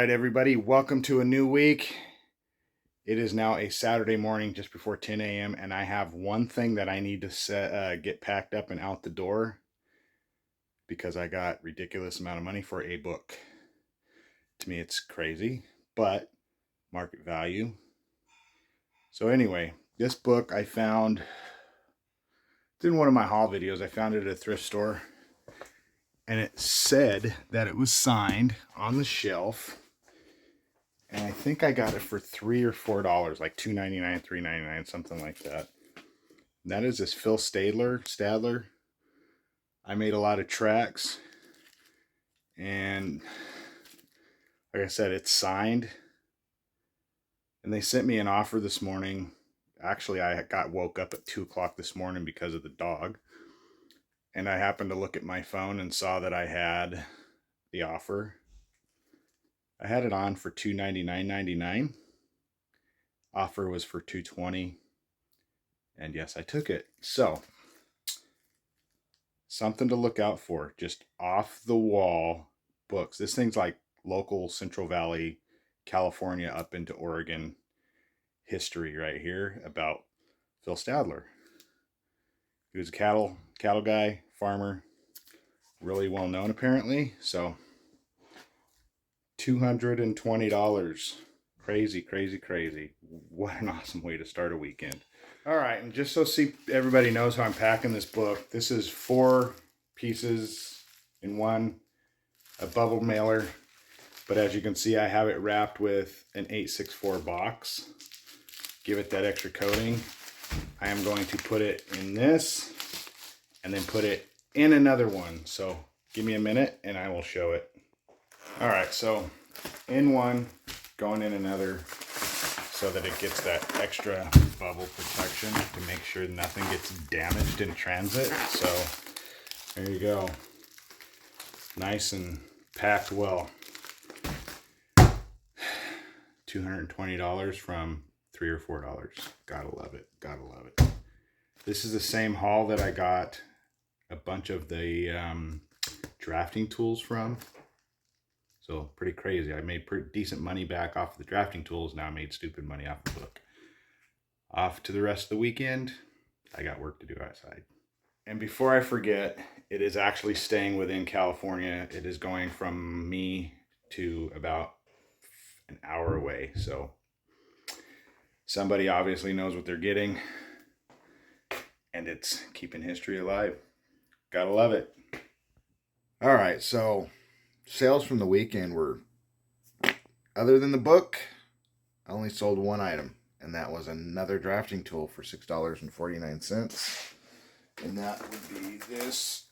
right, everybody, welcome to a new week. It is now a Saturday morning just before 10 a.m. and I have one thing that I need to get packed up and out the door because I got ridiculous amount of money for a book. To me, it's crazy, but market value. So anyway, this book I found in one of my haul videos. I found it at a thrift store, and it said that it was signed on the shelf. And I think I got it for $3 or $4, like $2.99, $3.99, something like that. And that is this Phil Stadler. I made a lot of tracks, and like I said, it's signed. And they sent me an offer this morning. Actually, I woke up at 2 o'clock this morning because of the dog. And I happened to look at my phone and saw that I had the offer. I had it on for $299.99. Offer was for $220. And yes, I took it. So, something to look out for. Just off the wall books. This thing's like local Central Valley, California up into Oregon history right here about Phil Stadler. He was a cattle guy, farmer, really well known apparently. So $220. Crazy, crazy, crazy. What an awesome way to start a weekend. All right, and just so everybody knows how I'm packing this book, this is 4 pieces in one, a bubble mailer, but as you can see, I have it wrapped with an 864 box. Give it that extra coating. I am going to put it in this and then put it in another one. So give me a minute and I will show it. All right, so in one, going in another, so that it gets that extra bubble protection to make sure nothing gets damaged in transit. So there you go. Nice and packed well. $220 from $3 or $4. Gotta love it. Gotta love it. This is the same haul that I got a bunch of the drafting tools from. So pretty crazy. I made pretty decent money back off of the drafting tools. Now I made stupid money off the book. Off to the rest of the weekend. I got work to do outside. And before I forget, it is actually staying within California. It is going from me to about an hour away. So somebody obviously knows what they're getting. And it's keeping history alive. Gotta love it. All right, so sales from the weekend were, other than the book, I only sold one item, and that was another drafting tool for $6.49. And that would be this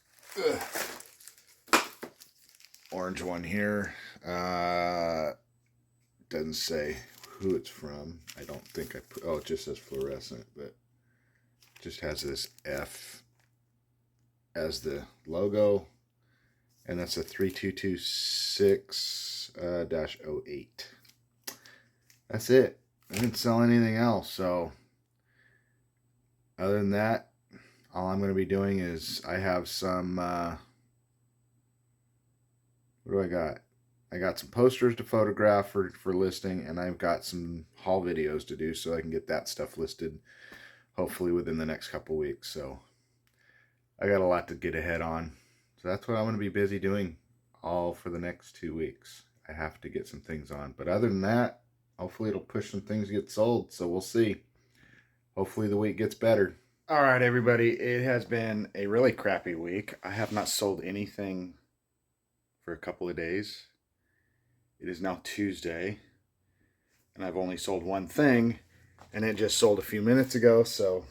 orange one here. Doesn't say who it's from. I don't think I put, oh, it just says fluorescent, but just has this F as the logo. And that's a 3226-08. That's it. I didn't sell anything else. So other than that, all I'm going to be doing is I have some, what do I got? I got some posters to photograph for listing, and I've got some haul videos to do so I can get that stuff listed hopefully within the next couple weeks. So I got a lot to get ahead on. So that's what I'm going to be busy doing all for the next 2 weeks. I have to get some things on. But other than that, hopefully it'll push some things to get sold. So we'll see. Hopefully the week gets better. All right, everybody. It has been a really crappy week. I have not sold anything for a couple of days. It is now Tuesday, and I've only sold one thing, and it just sold a few minutes ago. So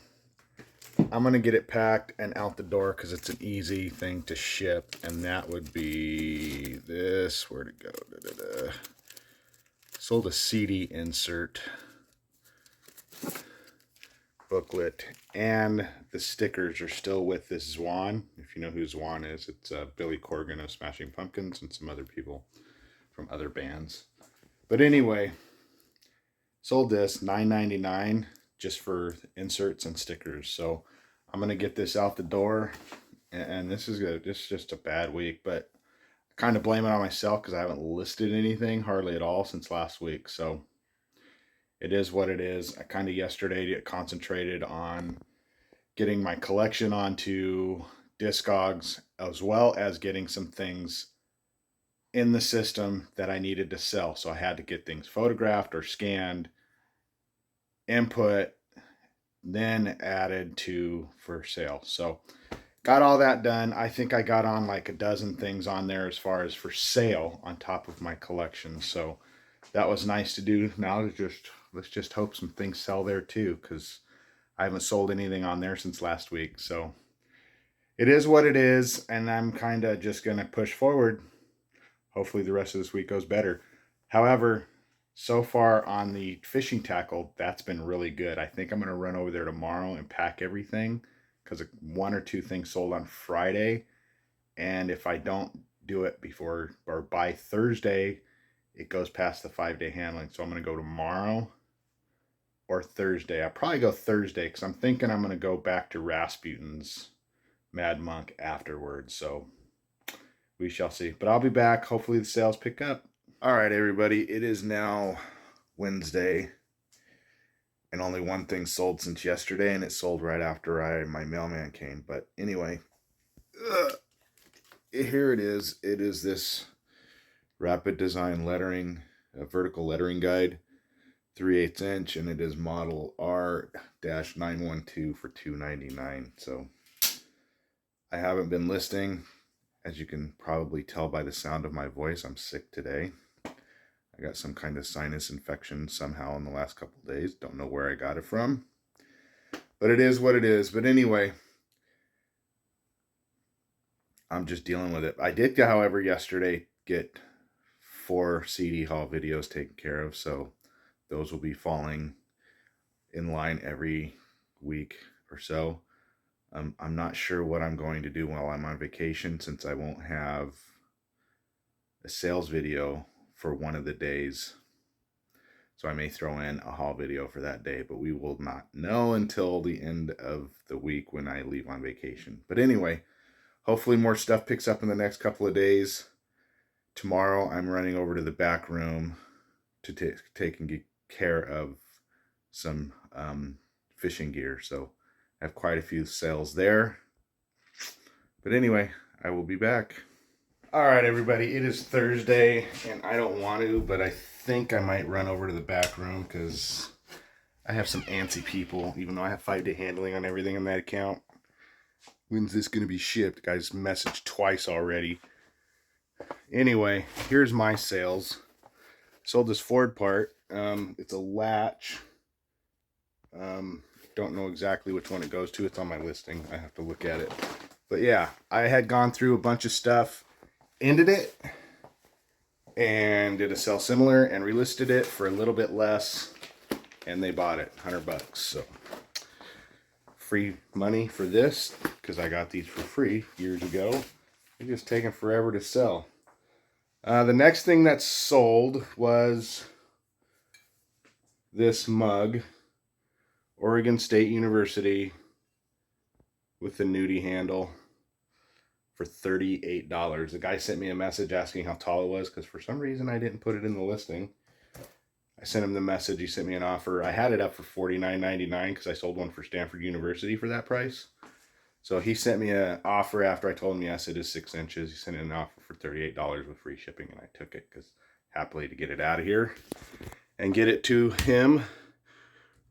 I'm going to get it packed and out the door because it's an easy thing to ship. And that would be this. Where'd it go? Sold a CD insert booklet. And the stickers are still with this Zwan. If you know who Zwan is, it's Billy Corgan of Smashing Pumpkins and some other people from other bands. But anyway, sold this $9.99 just for inserts and stickers. So I'm going to get this out the door, and this is just a bad week, but kind of blame it on myself because I haven't listed anything hardly at all since last week. So it is what it is. I kind of yesterday concentrated on getting my collection onto Discogs, as well as getting some things in the system that I needed to sell. So I had to get things photographed or scanned, input, then added to for sale. So got all that done. I think I got on like a dozen things on there as far as for sale on top of my collection. So that was nice to do. Now let's just hope some things sell there too, because I haven't sold anything on there since last week. So it is what it is, and I'm kind of just going to push forward. Hopefully the rest of this week goes better. However, so far on the fishing tackle, that's been really good. I think I'm going to run over there tomorrow and pack everything, because one or two things sold on Friday. And if I don't do it before or by Thursday, it goes past the 5-day handling. So I'm going to go tomorrow or Thursday. I'll probably go Thursday because I'm thinking I'm going to go back to Rasputin's Mad Monk afterwards. So we shall see. But I'll be back. Hopefully the sales pick up. All right, everybody. It is now Wednesday, and only one thing sold since yesterday, and it sold right after my mailman came. But anyway, here it is. It is this Rapid Design lettering, vertical lettering guide, 3/8 inch, and it is model R-912 for $2.99. So I haven't been listing. As you can probably tell by the sound of my voice, I'm sick today. I got some kind of sinus infection somehow in the last couple of days. Don't know where I got it from, but it is what it is. But anyway, I'm just dealing with it. I did, however, yesterday get 4 CD haul videos taken care of, so those will be falling in line every week or so. I'm not sure what I'm going to do while I'm on vacation, since I won't have a sales video for one of the days. So I may throw in a haul video for that day, but we will not know until the end of the week when I leave on vacation. But anyway, hopefully more stuff picks up in the next couple of days. Tomorrow I'm running over to the back room to take and get care of some fishing gear. So I have quite a few sales there. But anyway, I will be back. All right, everybody, it is Thursday, and I don't want to, but I think I might run over to the back room because I have some antsy people, even though I have 5-day handling on everything in that account. When's this going to be shipped? Guys messaged twice already. Anyway, here's my sales. Sold this Ford part. It's a latch. Don't know exactly which one it goes to. It's on my listing. I have to look at it. But yeah, I had gone through a bunch of stuff, ended it, and did a sell similar and relisted it for a little bit less, and they bought it, $100. So free money for this, because I got these for free years ago. They're just taking forever to sell. The next thing that sold was this mug, Oregon State University, with the nudie handle, for $38. The guy sent me a message asking how tall it was, because for some reason I didn't put it in the listing. I sent him the message. He sent me an offer. I had it up for $49.99 because I sold one for Stanford University for that price. So he sent me an offer after I told him, yes, it is 6 inches. He sent in an offer for $38 with free shipping, and I took it because happily to get it out of here and get it to him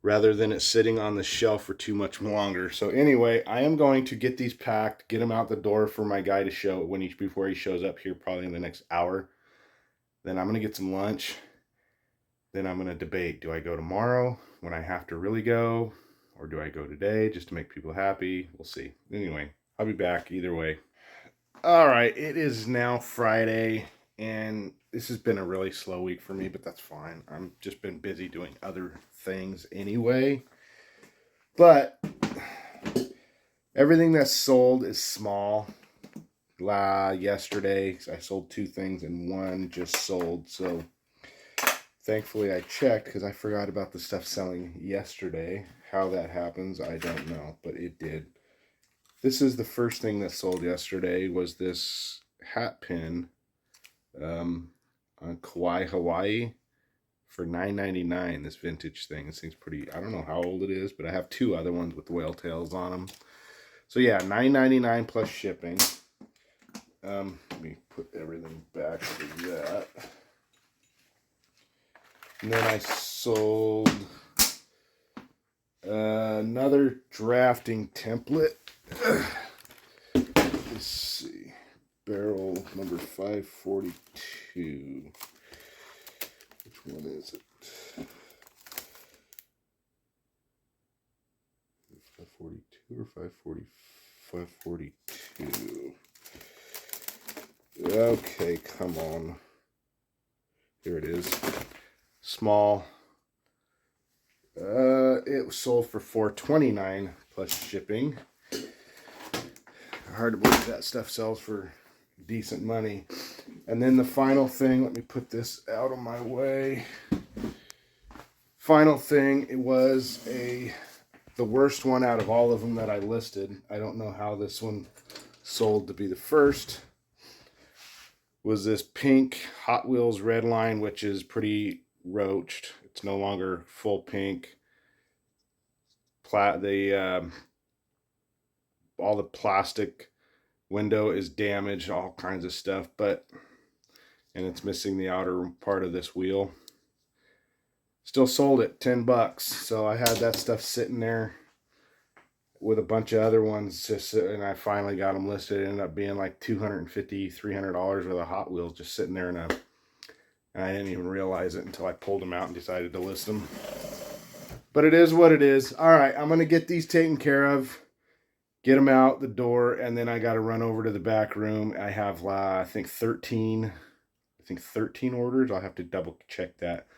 rather than it sitting on the shelf for too much longer. So anyway, I am going to get these packed, get them out the door for my guy to show before he shows up here, probably in the next hour. Then I'm going to get some lunch. Then I'm going to debate, do I go tomorrow when I have to really go, or do I go today just to make people happy? We'll see. Anyway, I'll be back either way. All right, it is now Friday, and this has been a really slow week for me, but that's fine. I've just been busy doing other things anyway. But everything that's sold is small. Yesterday, I sold 2 things, and one just sold. So thankfully I checked, because I forgot about the stuff selling yesterday. How that happens, I don't know, but it did. This is the first thing that sold yesterday, was this hat pin on Kauai, Hawaii for $9.99. This vintage thing. This thing's pretty, I don't know how old it is, but I have two other ones with whale tails on them. So yeah, $9.99 plus shipping. Let me put everything back to that. And then I sold another drafting template. Let's see. Barrel number 542. Which one is it? 542 or 540? 542. Okay, come on. Here it is. Small. It was sold for $4.29 plus shipping. Hard to believe that stuff sells for decent money. And then the final thing, let me put this out of my way. Final thing, it was the worst one out of all of them that I listed. I don't know how this one sold to be the first. Was this pink Hot Wheels red line, which is pretty roached. It's no longer full pink. All the plastic window is damaged, all kinds of stuff, and it's missing the outer part of this wheel. Still sold it $10. So I had that stuff sitting there with a bunch of other ones, and I finally got them listed. It ended up being like $250, $300 worth of Hot Wheels just sitting there, and I didn't even realize it until I pulled them out and decided to list them. But it is what it is. All right, I'm going to get these taken care of, get them out the door, and then I got to run over to the back room. I have, I think 13 orders. I'll have to double check that.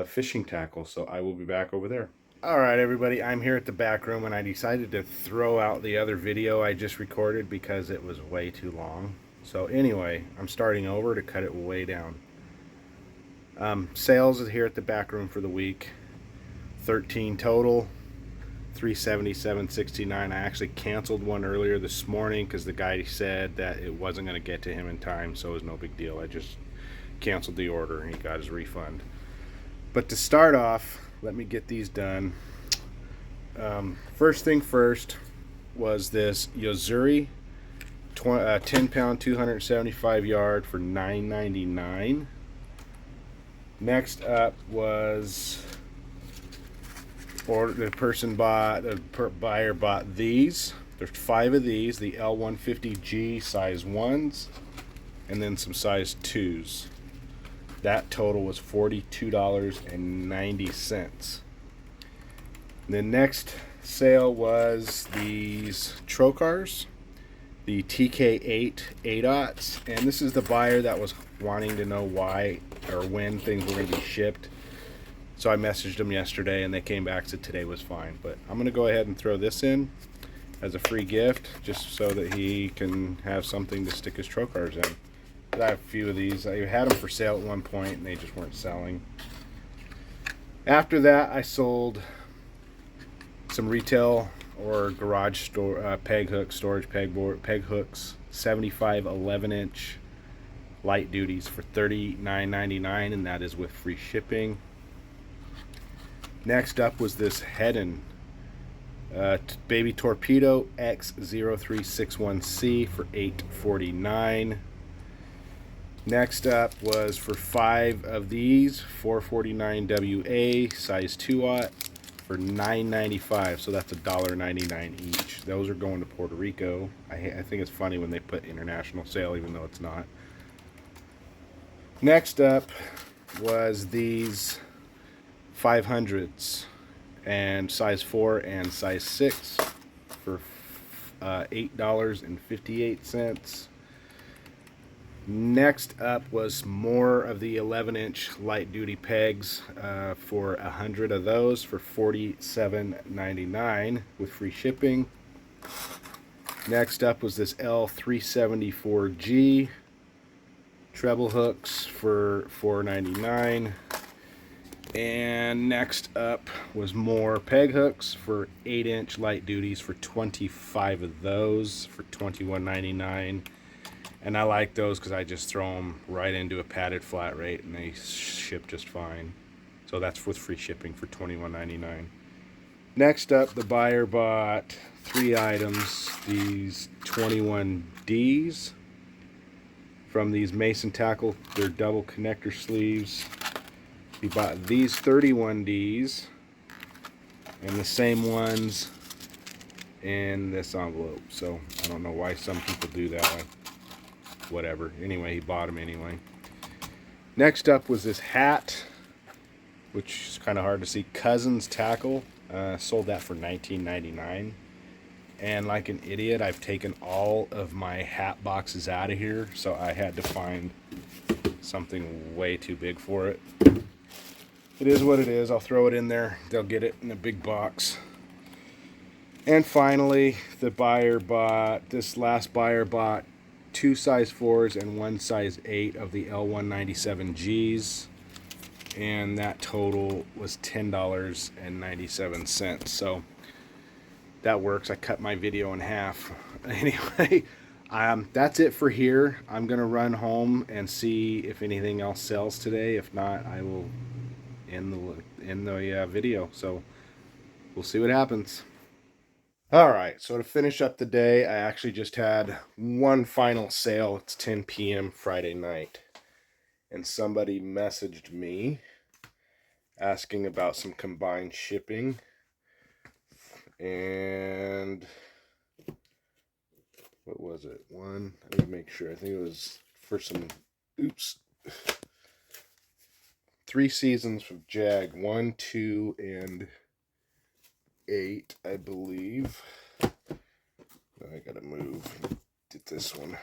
Fishing tackle, so I will be back over there. All right, everybody, I'm here at the back room, and I decided to throw out the other video I just recorded because it was way too long. So anyway, I'm starting over to cut it way down. Sales is here at the back room for the week. 13 total, $377.69. I actually canceled one earlier this morning because the guy said that it wasn't going to get to him in time, so it was no big deal. I just canceled the order and he got his refund. But to start off, let me get these done. First thing first was this Yozuri 10-pound, 275 yard for $9.99. Next up was, the buyer bought these. There's 5 of these, the L150G size 1s, and then some size 2s. That total was $42.90. The next sale was these Trocars, the TK8 ADOTs, and this is the buyer that was wanting to know why or when things were going to be shipped. So I messaged them yesterday and they came back and said today was fine. But I'm going to go ahead and throw this in as a free gift just so that he can have something to stick his Trocars in. I have a few of these. I had them for sale at one point and they just weren't selling. After that, I sold some retail or garage store peg hook storage peg hooks, 75 11-inch light duties for $39.99, and that is with free shipping. Next up was this Hedden Baby Torpedo X0361C for $8.49. Next up was for 5 of these, 449 WA, size 2-aught, for $9.95. So that's $1.99 each. Those are going to Puerto Rico. I think it's funny when they put international sale, even though it's not. Next up was these 500s, and size 4 and size 6 for $8.58. Next up was more of the 11-inch light duty pegs for 100 of those for $47.99 with free shipping. Next up was this L374G treble hooks for $4.99. And next up was more peg hooks for 8-inch light duties for 25 of those for $21.99. And I like those because I just throw them right into a padded flat rate and they ship just fine. So that's with free shipping for $21.99. Next up, the buyer bought 3 items. These 21Ds from these Mason Tackle. They're double connector sleeves. He bought these 31Ds and the same ones in this envelope. So I don't know why some people do that. Whatever. Anyway, he bought them anyway. Next up was this hat, which is kind of hard to see. Cousins Tackle. Sold that for $19.99. And like an idiot, I've taken all of my hat boxes out of here, so I had to find something way too big for it. It is what it is. I'll throw it in there. They'll get it in a big box. And finally, this last buyer bought 2 size 4s and 1 size 8 of the L197Gs. And that total was $10.97. So that works. I cut my video in half. Anyway, that's it for here. I'm going to run home and see if anything else sells today. If not, I will end the video. So we'll see what happens. All right, so to finish up the day, I actually just had one final sale. It's 10 p.m. Friday night. And somebody messaged me asking about some combined shipping. And what was it? Let me make sure. I think it was for some, 3 seasons of Jag, 1, 2, and 8, I believe. I gotta move. Get this one.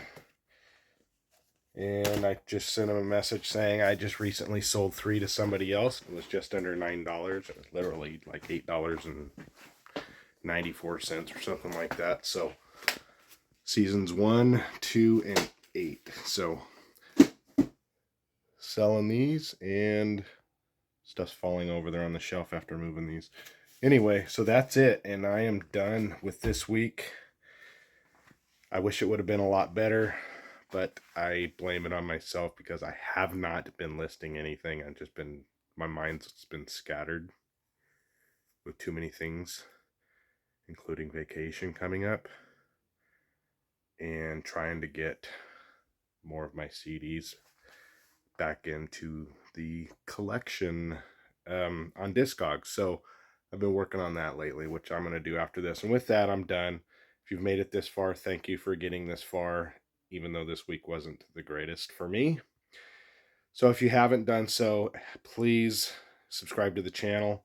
And I just sent him a message saying I just recently sold 3 to somebody else. It was just under $9. It was literally like $8.94 or something like that. So seasons 1, 2, and 8. So selling these, and stuff's falling over there on the shelf after moving these. Anyway, so that's it, and I am done with this week. I wish it would have been a lot better, but I blame it on myself because I have not been listing anything. My mind's been scattered with too many things, including vacation coming up, and trying to get more of my CDs back into the collection on Discogs. So I've been working on that lately, which I'm going to do after this. And with that, I'm done. If you've made it this far, thank you for getting this far, even though this week wasn't the greatest for me. So if you haven't done so, please subscribe to the channel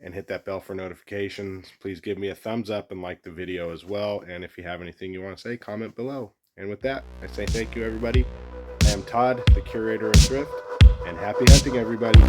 and hit that bell for notifications. Please give me a thumbs up and like the video as well. And if you have anything you want to say, comment below. And with that, I say thank you, everybody. I am Todd, the curator of Thrift, and happy hunting, everybody.